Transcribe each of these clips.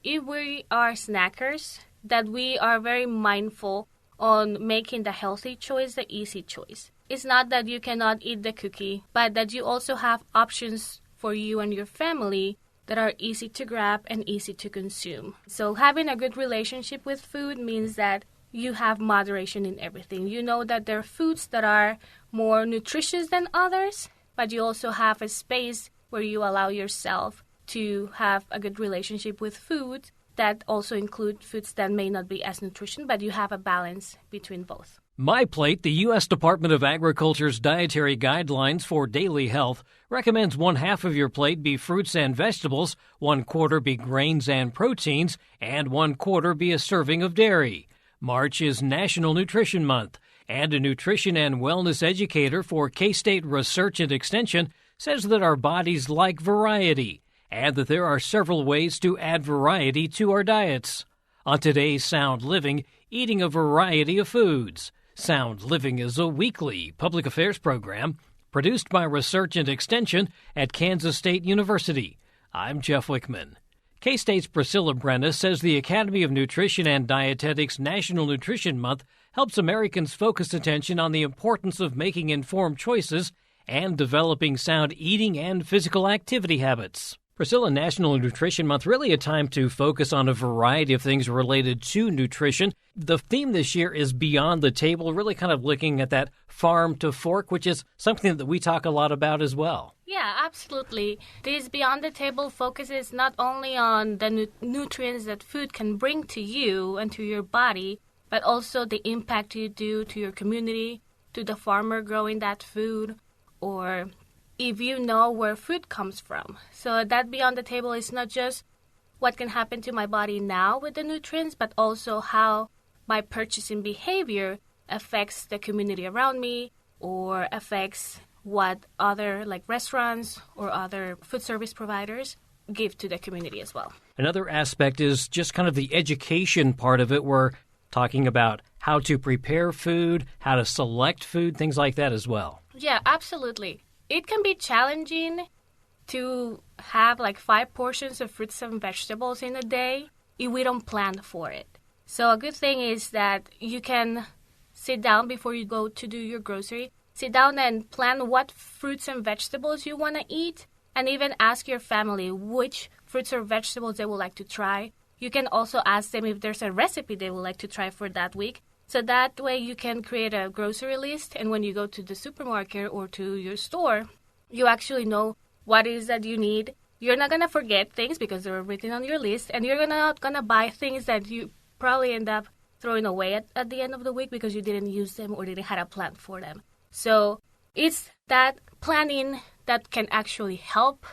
if we are snackers, that we are very mindful on making the healthy choice the easy choice. It's not that you cannot eat the cookie, but that you also have options for you and your family that are easy to grab and easy to consume. So having a good relationship with food means that you have moderation in everything. You know that there are foods that are more nutritious than others, but you also have a space where you allow yourself to have a good relationship with food that also include foods that may not be as nutritious, but you have a balance between both. MyPlate, the U.S. Department of Agriculture's dietary guidelines for daily health, recommends 1/2 of your plate be fruits and vegetables, 1/4 be grains and proteins, and 1/4 be a serving of dairy. March is National Nutrition Month, and a nutrition and wellness educator for K-State Research and Extension says that our bodies like variety, and that there are several ways to add variety to our diets. On today's Sound Living, eating a variety of foods. Sound Living is a weekly public affairs program produced by Research and Extension at Kansas State University. I'm Jeff Wichman. K-State's Priscilla Brenes says the Academy of Nutrition and Dietetics National Nutrition Month helps Americans focus attention on the importance of making informed choices and developing sound eating and physical activity habits. Priscilla, National Nutrition Month, really a time to focus on a variety of things related to nutrition. The theme this year is Beyond the Table, really kind of looking at that farm to fork, which is something that we talk a lot about as well. Yeah, absolutely. This Beyond the Table focuses not only on the nutrients that food can bring to you and to your body, but also the impact you do to your community, to the farmer growing that food, or if you know where food comes from. So that Beyond the Table is not just what can happen to my body now with the nutrients, but also how my purchasing behavior affects the community around me or affects what other restaurants or other food service providers give to the community as well. Another aspect is just kind of the education part of it. We're talking about how to prepare food, how to select food, things like that as well. Yeah, absolutely. It can be challenging to have 5 portions of fruits and vegetables in a day if we don't plan for it. So a good thing is that you can sit down before you go to do your grocery, sit down and plan what fruits and vegetables you want to eat, and even ask your family which fruits or vegetables they would like to try. You can also ask them if there's a recipe they would like to try for that week. So that way you can create a grocery list, and when you go to the supermarket or to your store, you actually know what it is that you need. You're not going to forget things because they're written on your list, and you're not going to buy things that you probably end up throwing away at the end of the week because you didn't use them or didn't have a plan for them. So it's that planning that can actually help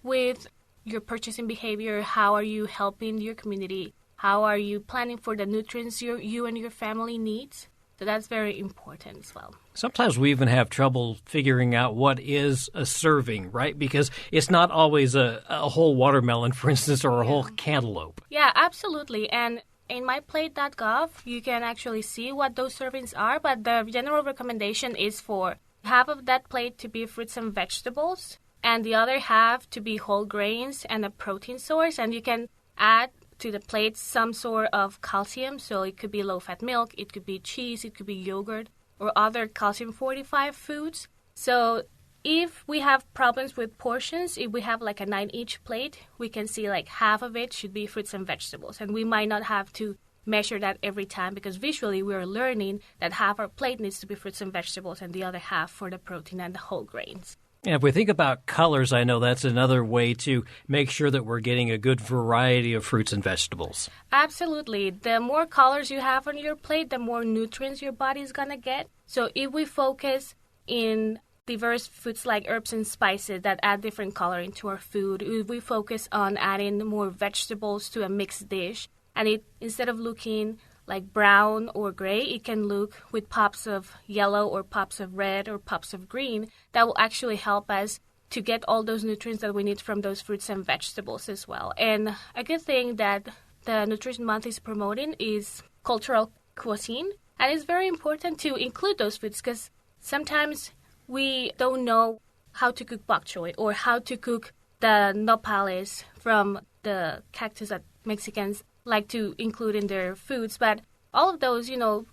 with your purchasing behavior. How are you helping your community? How are you planning for the nutrients you and your family needs? So that's very important as well. Sometimes we even have trouble figuring out what is a serving, right? Because it's not always a whole watermelon, for instance, or a whole cantaloupe. Yeah, absolutely. And in myplate.gov, you can actually see what those servings are. But the general recommendation is for half of that plate to be fruits and vegetables, and the other half to be whole grains and a protein source. And you can add to the plate some sort of calcium, so it could be low-fat milk, it could be cheese, it could be yogurt, or other calcium-fortified foods. So if we have problems with portions, if we have a 9-inch plate, we can see half of it should be fruits and vegetables, and we might not have to measure that every time because visually we're learning that half our plate needs to be fruits and vegetables and the other half for the protein and the whole grains. And if we think about colors, I know that's another way to make sure that we're getting a good variety of fruits and vegetables. Absolutely. The more colors you have on your plate, the more nutrients your body is going to get. So if we focus in diverse foods like herbs and spices that add different coloring to our food, if we focus on adding more vegetables to a mixed dish, and it instead of looking like brown or gray, it can look with pops of yellow or pops of red or pops of green. That will actually help us to get all those nutrients that we need from those fruits and vegetables as well. And a good thing that the Nutrition Month is promoting is cultural cuisine. And it's very important to include those foods because sometimes we don't know how to cook bok choy or how to cook the nopales from the cactus that Mexicans like to include in their foods, but all of those,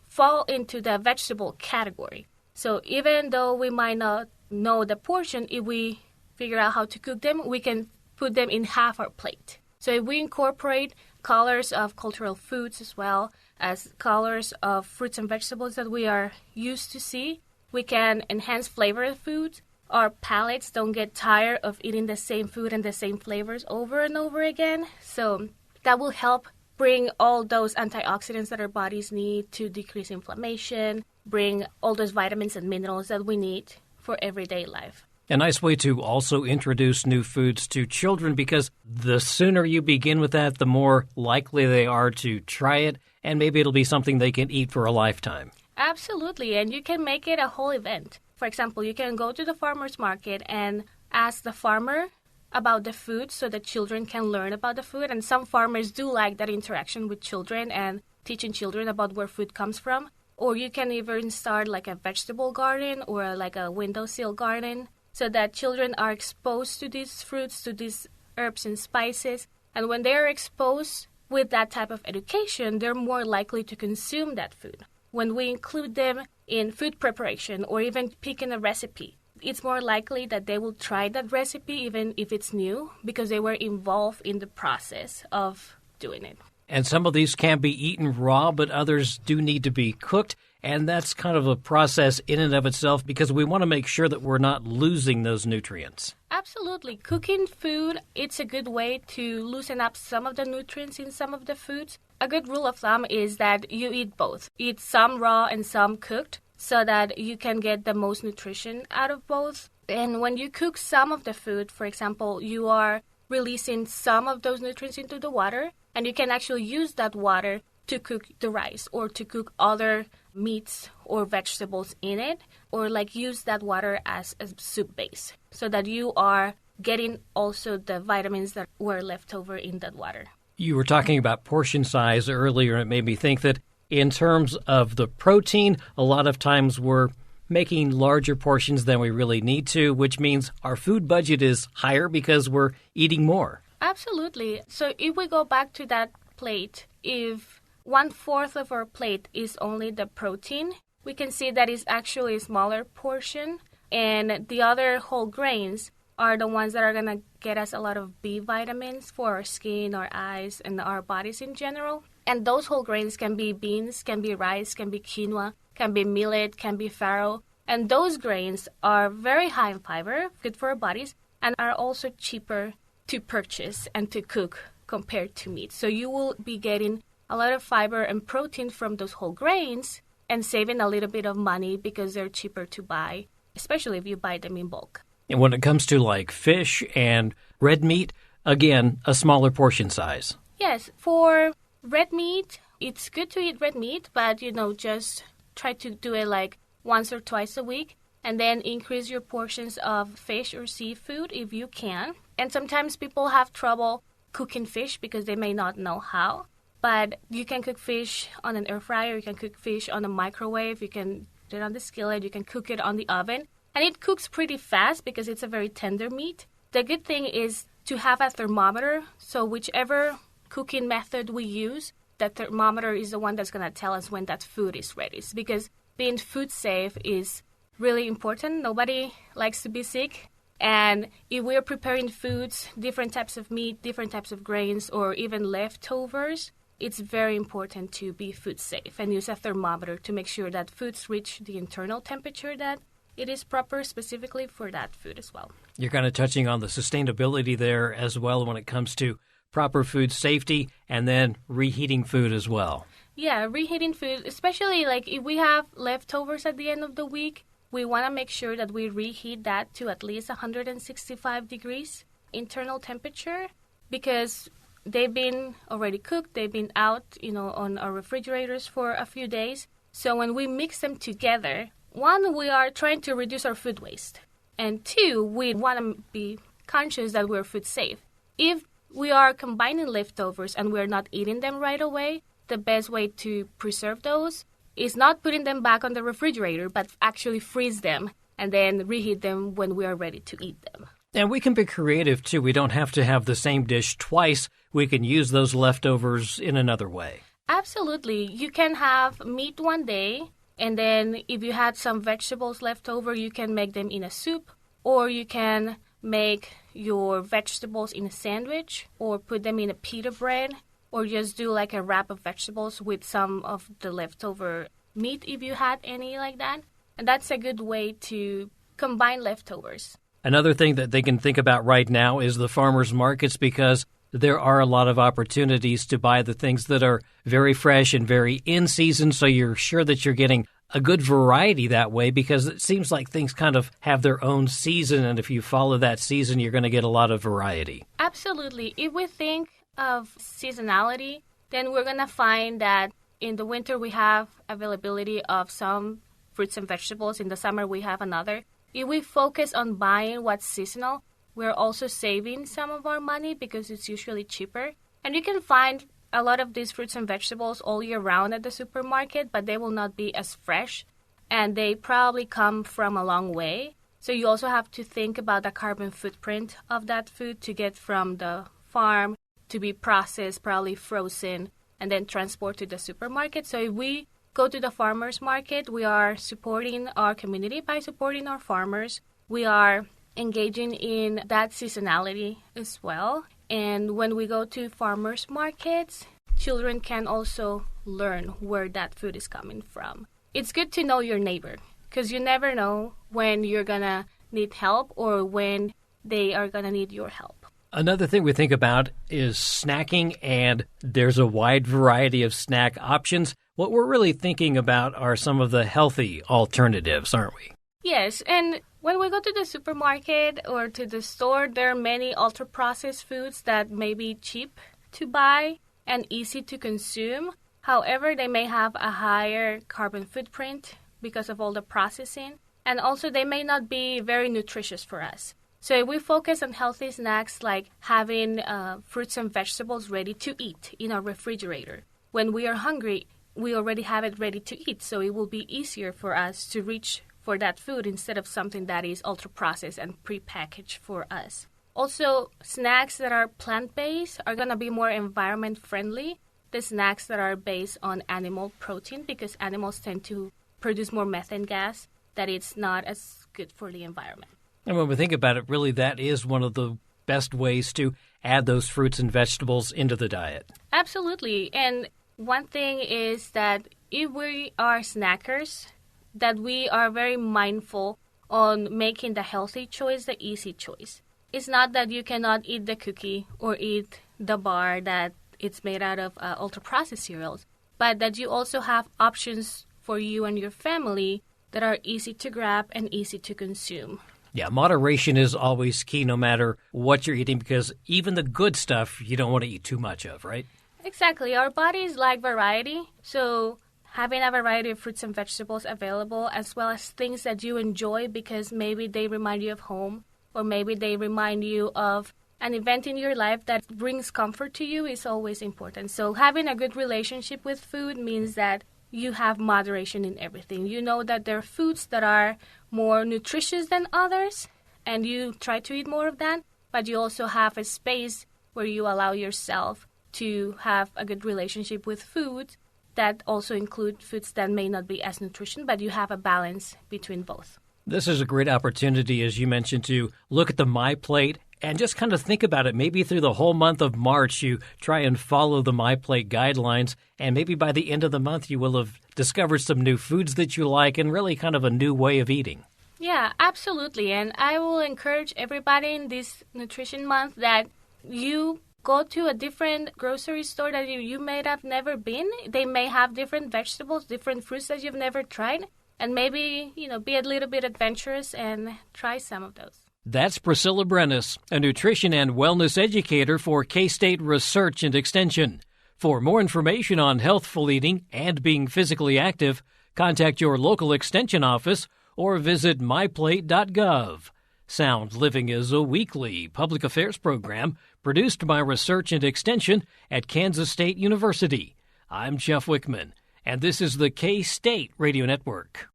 fall into the vegetable category. So even though we might not know the portion, if we figure out how to cook them, we can put them in half our plate. So if we incorporate colors of cultural foods as well as colors of fruits and vegetables that we are used to see, we can enhance flavor of foods. Our palates don't get tired of eating the same food and the same flavors over and over again. So that will help bring all those antioxidants that our bodies need to decrease inflammation, bring all those vitamins and minerals that we need for everyday life. A nice way to also introduce new foods to children, because the sooner you begin with that, the more likely they are to try it, and maybe it'll be something they can eat for a lifetime. Absolutely, and you can make it a whole event. For example, you can go to the farmer's market and ask the farmer about the food so that children can learn about the food. And some farmers do like that interaction with children and teaching children about where food comes from. Or you can even start like a vegetable garden or like a windowsill garden so that children are exposed to these fruits, to these herbs and spices. And when they are exposed with that type of education, they're more likely to consume that food. When we include them in food preparation or even picking a recipe, it's more likely that they will try that recipe even if it's new because they were involved in the process of doing it. And some of these can be eaten raw, but others do need to be cooked. And that's kind of a process in and of itself because we want to make sure that we're not losing those nutrients. Absolutely. Cooking food, it's a good way to loosen up some of the nutrients in some of the foods. A good rule of thumb is that you eat both. Eat some raw and some cooked so that you can get the most nutrition out of both. And when you cook some of the food, for example, you are releasing some of those nutrients into the water, and you can actually use that water to cook the rice or to cook other meats or vegetables in it, or like use that water as a soup base so that you are getting also the vitamins that were left over in that water. You were talking about portion size earlier, and it made me think that in terms of the protein, a lot of times we're making larger portions than we really need to, which means our food budget is higher because we're eating more. Absolutely. So if we go back to that plate, if 1/4 of our plate is only the protein, we can see that it's actually a smaller portion, and the other whole grains are the ones that are going to get us a lot of B vitamins for our skin, our eyes, and our bodies in general. And those whole grains can be beans, can be rice, can be quinoa, can be millet, can be farro. And those grains are very high in fiber, good for our bodies, and are also cheaper to purchase and to cook compared to meat. So you will be getting a lot of fiber and protein from those whole grains and saving a little bit of money because they're cheaper to buy, especially if you buy them in bulk. And when it comes to like fish and red meat, again, a smaller portion size. Yes, for red meat, it's good to eat red meat, but, just try to do it like once or twice a week, and then increase your portions of fish or seafood if you can. And sometimes people have trouble cooking fish because they may not know how, but you can cook fish on an air fryer, you can cook fish on a microwave, you can do it on the skillet, you can cook it on the oven, and it cooks pretty fast because it's a very tender meat. The good thing is to have a thermometer, so whichever cooking method we use, the thermometer is the one that's going to tell us when that food is ready. Because being food safe is really important. Nobody likes to be sick. And if we're preparing foods, different types of meat, different types of grains, or even leftovers, it's very important to be food safe and use a thermometer to make sure that foods reach the internal temperature that it is proper specifically for that food as well. You're kind of touching on the sustainability there as well when it comes to proper food safety and then reheating food as well. Yeah, reheating food, especially like if we have leftovers at the end of the week, we want to make sure that we reheat that to at least 165 degrees internal temperature because they've been already cooked, they've been out, on our refrigerators for a few days. So when we mix them together, one, we are trying to reduce our food waste. And two, we want to be conscious that we're food safe. If we are combining leftovers and we're not eating them right away, the best way to preserve those is not putting them back on the refrigerator, but actually freeze them and then reheat them when we are ready to eat them. And we can be creative, too. We don't have to have the same dish twice. We can use those leftovers in another way. Absolutely. You can have meat one day, and then if you had some vegetables left over, you can make them in a soup, or you can make your vegetables in a sandwich, or put them in a pita bread, or just do like a wrap of vegetables with some of the leftover meat if you had any like that. And that's a good way to combine leftovers. Another thing that they can think about right now is the farmers markets, because there are a lot of opportunities to buy the things that are very fresh and very in season, so you're sure that you're getting a good variety that way, because it seems like things kind of have their own season, and if you follow that season, you're going to get a lot of variety. Absolutely. If we think of seasonality, then we're going to find that in the winter we have availability of some fruits and vegetables. In the summer we have another. If we focus on buying what's seasonal, we're also saving some of our money because it's usually cheaper. And you can find a lot of these fruits and vegetables all year round at the supermarket, but they will not be as fresh, and they probably come from a long way. So you also have to think about the carbon footprint of that food to get from the farm to be processed, probably frozen, and then transport to the supermarket. So if we go to the farmers market, we are supporting our community by supporting our farmers. We are engaging in that seasonality as well. And when we go to farmers markets, children can also learn where that food is coming from. It's good to know your neighbor, because you never know when you're going to need help or when they are going to need your help. Another thing we think about is snacking, and there's a wide variety of snack options. What we're really thinking about are some of the healthy alternatives, aren't we? Yes, and when we go to the supermarket or to the store, there are many ultra-processed foods that may be cheap to buy and easy to consume. However, they may have a higher carbon footprint because of all the processing, and also they may not be very nutritious for us. So if we focus on healthy snacks like having fruits and vegetables ready to eat in our refrigerator, when we are hungry, we already have it ready to eat, so it will be easier for us to reach for that food instead of something that is ultra-processed and prepackaged for us. Also, snacks that are plant-based are going to be more environment-friendly than snacks that are based on animal protein, because animals tend to produce more methane gas that it's not as good for the environment. And when we think about it, really that is one of the best ways to add those fruits and vegetables into the diet. Absolutely. And one thing is that if we are snackers, that we are very mindful on making the healthy choice the easy choice. It's not that you cannot eat the cookie or eat the bar that it's made out of ultra-processed cereals, but that you also have options for you and your family that are easy to grab and easy to consume. Yeah, moderation is always key no matter what you're eating, because even the good stuff you don't want to eat too much of, right? Exactly. Our bodies like variety, so having a variety of fruits and vegetables available, as well as things that you enjoy because maybe they remind you of home, or maybe they remind you of an event in your life that brings comfort to you, is always important. So having a good relationship with food means that you have moderation in everything. You know that there are foods that are more nutritious than others, and you try to eat more of that, but you also have a space where you allow yourself to have a good relationship with food that also include foods that may not be as nutritious, but you have a balance between both. This is a great opportunity, as you mentioned, to look at the MyPlate and just kind of think about it. Maybe through the whole month of March, you try and follow the MyPlate guidelines, and maybe by the end of the month, you will have discovered some new foods that you like and really kind of a new way of eating. Yeah, absolutely. And I will encourage everybody in this nutrition month that you go to a different grocery store that you may have never been. They may have different vegetables, different fruits that you've never tried, and maybe, be a little bit adventurous and try some of those. That's Priscilla Brenes, a nutrition and wellness educator for K-State Research and Extension. For more information on healthful eating and being physically active, contact your local extension office or visit myplate.gov. Sound Living is a weekly public affairs program produced by Research and Extension at Kansas State University. I'm Jeff Wichman, and this is the K-State Radio Network.